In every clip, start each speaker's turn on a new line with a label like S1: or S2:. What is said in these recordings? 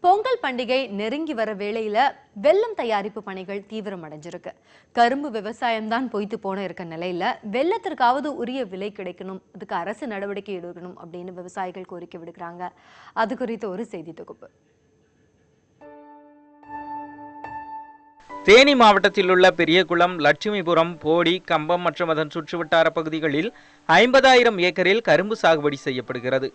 S1: பொங்கல் பண்டிகை நெருங்கி வர வேளையில வெல்லம் தயாரிப்பு பணிகள் தீவிரமடைஞ்சிருக்கு. கரும்பு விவசாயம் தான் பொய்த்து போன இருக்க நிலையில வெள்ளத்திற்காவது உரிய விலை கிடைக்கணும், அதுக்கு அரசு நடவடிக்கை எடுக்கணும் அப்படின்னு விவசாயிகள் கோரிக்கை விடுக்கிறாங்க. அது குறித்த ஒரு செய்தி தொகுப்பு.
S2: தேனி மாவட்டத்தில் உள்ள பெரியகுளம், லட்சுமிபுரம், போடி, கம்பம் மற்றும் அதன் சுற்றுவட்டார பகுதிகளில் 50,000 ஏக்கரில் கரும்பு சாகுபடி செய்யப்படுகிறது.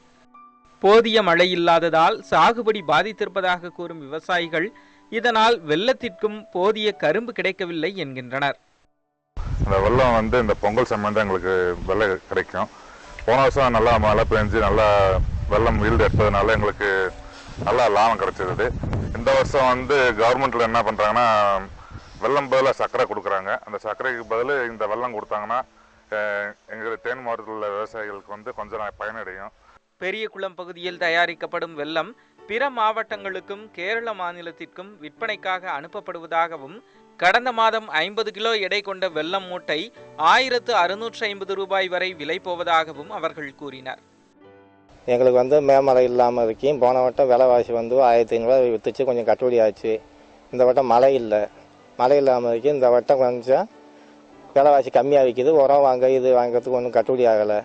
S2: போதிய மழை இல்லாததால் சாகுபடி பாதித்திருப்பதாக கூறும் விவசாயிகள் இதனால் வெள்ளத்திற்கும் போதிய கரும்பு கிடைக்கவில்லை என்கின்றனர்.
S3: இந்த வெள்ளம் இந்த பொங்கல் சமயம் தான் எங்களுக்கு வெள்ளம் கிடைக்கும். போன வருஷம் நல்லா மழை பெஞ்சு நல்லா வெள்ளம் ஈல்டு எடுத்ததுனால எங்களுக்கு நல்லா லாபம் கிடைச்சிருது. இந்த வருஷம் கவர்மெண்ட்ல என்ன பண்றாங்கன்னா வெள்ளம் பதிலாக சர்க்கரை கொடுக்குறாங்க. அந்த சர்க்கரைக்கு பதில் இந்த வெள்ளம் கொடுத்தாங்கன்னா எங்களுக்கு தேனி மாவட்டத்தில் உள்ள விவசாயிகளுக்கு கொஞ்சம் பயனடையும்.
S2: பெரியகுளம் பகுதியில் தயாரிக்கப்படும் வெல்லம் பிற மாவட்டங்களுக்கும் கேரள மாநிலத்திற்கும் விற்பனைக்காக அனுப்பப்படுவதாகவும், கடந்த மாதம் 50 கிலோ எடை கொண்ட வெல்லம் மூட்டை 1650 ரூபாய் வரை விலை போவதாகவும் அவர்கள் கூறினர்.
S4: எங்களுக்கு மேமலை இல்லாமல் இருக்கும். போன வட்டம் விலைவாசி 1500 வித்துச்சு, கொஞ்சம் கட்டுப்படி ஆச்சு. இந்த வட்டம் மழை இல்லாமல் இருக்கு. இந்த வட்டம் கொஞ்சம் விலைவாசி கம்மியாக விற்கிது. உரம் வாங்க இது வாங்கிறதுக்கு ஒன்றும் கட்டுப்படி ஆகலை.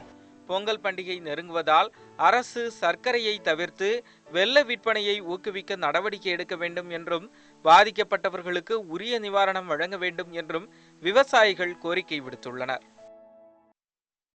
S2: பொங்கல் பண்டிகை நெருங்குவதால் அரசு சர்க்கரையை தவிர்த்து வெள்ள விற்பனையை ஊக்குவிக்க நடவடிக்கை எடுக்க வேண்டும் என்றும், பாதிக்கப்பட்டவர்களுக்கு உரிய நிவாரணம் வழங்க வேண்டும் என்றும் விவசாயிகள் கோரிக்கை விடுத்துள்ளனர்.